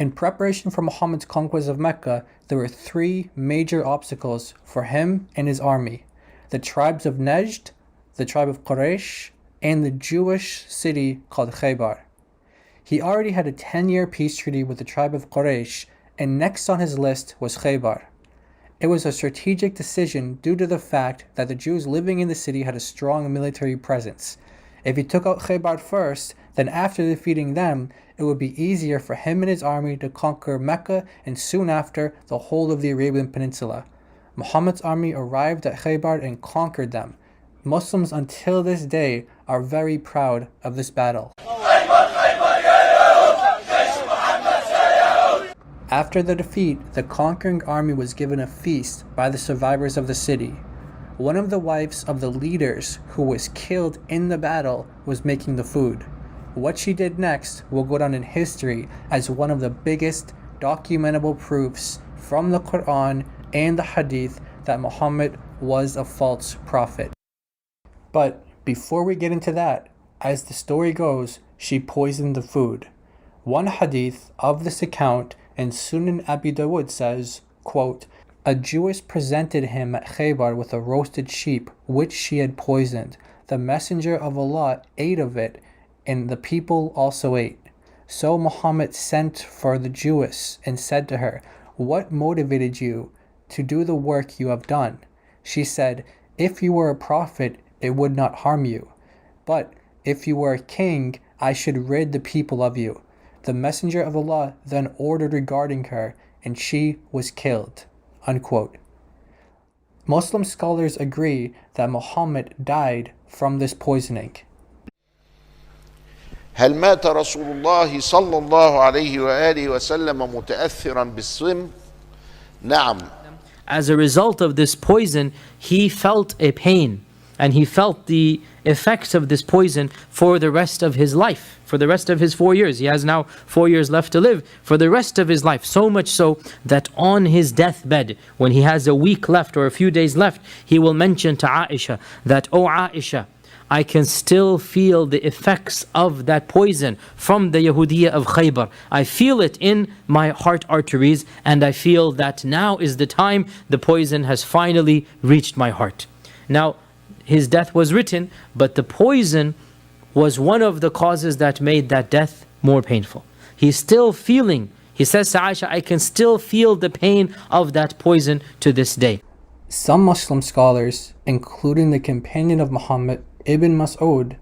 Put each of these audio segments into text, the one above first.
In preparation for Muhammad's conquest of Mecca, there were three major obstacles for him and his army: the tribes of Najd, the tribe of Quraysh, and the Jewish city called Khaybar. He already had a 10-year peace treaty with the tribe of Quraysh, and next on his list was Khaybar. It was a strategic decision due to the fact that the Jews living in the city had a strong military presence. If he took out Khaybar first, then after defeating them, it would be easier for him and his army to conquer Mecca and soon after the whole of the Arabian Peninsula. Muhammad's army arrived at Khaybar and conquered them. Muslims until this day are very proud of this battle. After the defeat, the conquering army was given a feast by the survivors of the city. One of the wives of the leaders who was killed in the battle was making the food. What she did next will go down in history as one of the biggest documentable proofs from the Quran and the Hadith that Muhammad was a false prophet. But before we get into that, as the story goes, she poisoned the food. One Hadith of this account in Sunan Abu Dawud says, quote, "A Jewess presented him at Khaybar with a roasted sheep, which she had poisoned. The Messenger of Allah ate of it, and the people also ate. So Muhammad sent for the Jewess and said to her, 'What motivated you to do the work you have done?' She said, 'If you were a prophet, it would not harm you. But if you were a king, I should rid the people of you.' The Messenger of Allah then ordered regarding her, and she was killed." Unquote. Muslim scholars agree that Muhammad died from this poisoning. هل مات رسول الله صلى الله عليه وآله وسلم متأثرا بالسم؟ نعم. As a result of this poison, he felt a pain, and he felt the effects of this poison for the rest of his life, for the rest of his 4 years. He has now 4 years left to live, for the rest of his life. So much so that on his deathbed, when he has a week left or a few days left, he will mention to Aisha that, "Oh Aisha, I can still feel the effects of that poison from the Yahudi of Khaibar. I feel it in my heart arteries, and I feel that now is the time the poison has finally reached my heart." Now, his death was written, but the poison was one of the causes that made that death more painful. He's still feeling, he says to Aisha, "I can still feel the pain of that poison to this day." Some Muslim scholars, including the companion of Muhammad, Ibn Mas'ud,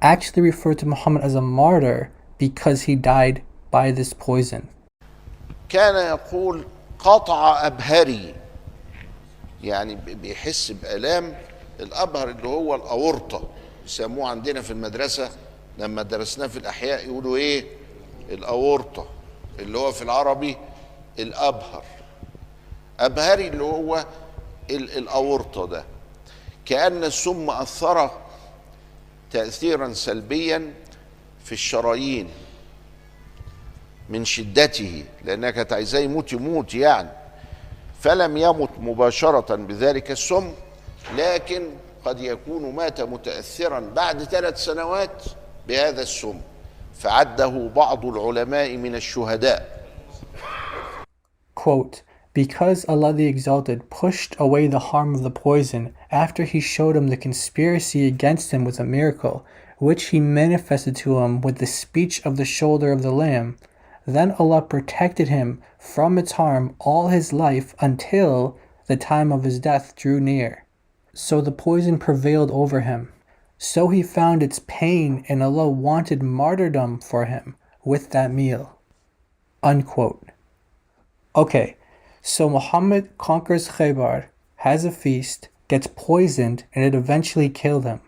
actually refer to Muhammad as a martyr because he died by this poison. كان يقول قطع أبهري، يعني بيحس بآلام الأبهر اللي هو الأورطة، يسموه عندنا في المدرسة لما درسناه في الأحياء يقولوا إيه؟ الأورطة، اللي هو في العربي الأبهر. أبهري اللي هو الأورطة ده، كأن السم أثر تأثيرا سلبيا في الشرايين من شدته، لأنها كانت عايزاه يموت يعني، فلم يمت مباشرة بذلك السم، لكن قد يكون مات متأثرا بعد 3 سنوات بهذا السم، فعده بعض العلماء من الشهداء. Quote, "Because Allah the Exalted pushed away the harm of the poison after he showed him the conspiracy against him with a miracle, which he manifested to him with the speech of the shoulder of the lamb, then Allah protected him from its harm all his life until the time of his death drew near. So the poison prevailed over him. So he found its pain, and Allah wanted martyrdom for him with that meal." Unquote. Okay, so Muhammad conquers Khaybar, has a feast, gets poisoned, and it eventually killed him.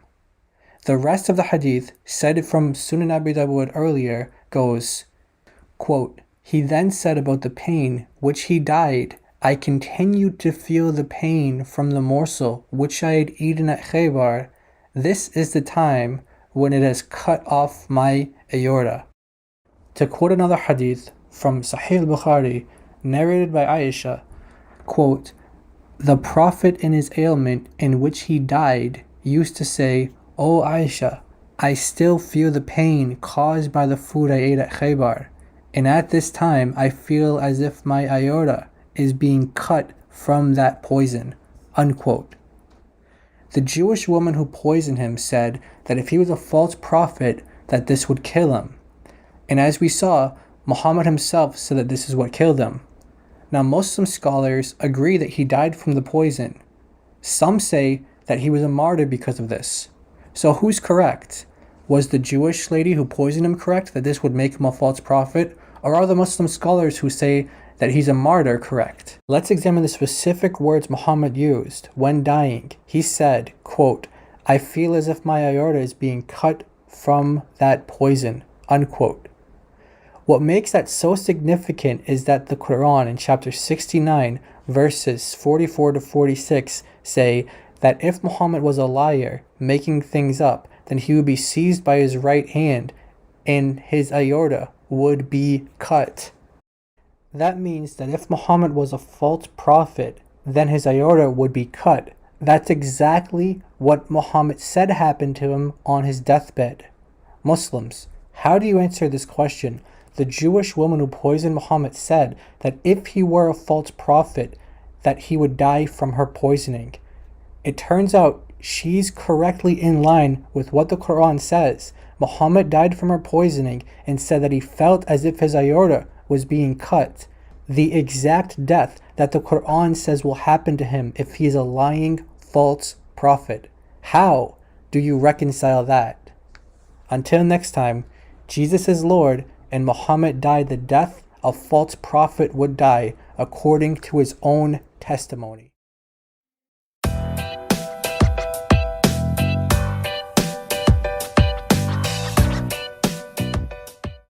The rest of the hadith, cited from Sunan Abu Dawud earlier, goes, quote, "He then said about the pain which he died, I continued to feel the pain from the morsel which I had eaten at Khaybar. This is the time when it has cut off my aorta." To quote another hadith from Sahih al-Bukhari, narrated by Aisha, quote, "The Prophet in his ailment in which he died used to say, 'O Aisha, I still feel the pain caused by the food I ate at Khaybar.' and at this time I feel as if my aorta is being cut from that poison," unquote. The Jewish woman who poisoned him said that if he was a false prophet, that this would kill him. And as we saw, Muhammad himself said that this is what killed him. Now, Muslim scholars agree that he died from the poison. Some say that he was a martyr because of this. So who's correct? Was the Jewish lady who poisoned him correct, that this would make him a false prophet? Or are the Muslim scholars who say that he's a martyr correct? Let's examine the specific words Muhammad used when dying. He said, quote, "I feel as if my aorta is being cut from that poison," unquote. What makes that so significant is that the Quran in chapter 69, verses 44 to 46 say that if Muhammad was a liar, making things up, then he would be seized by his right hand and his aorta would be cut. That means that if Muhammad was a false prophet, then his aorta would be cut. That's exactly what Muhammad said happened to him on his deathbed. Muslims, how do you answer this question? The Jewish woman who poisoned Muhammad said that if he were a false prophet, that he would die from her poisoning. It turns out she's correctly in line with what the Quran says. Muhammad died from her poisoning and said that he felt as if his aorta was being cut. The exact death that the Quran says will happen to him if he is a lying, false prophet. How do you reconcile that? Until next time, Jesus is Lord, and Muhammad died the death a false prophet would die according to his own testimony.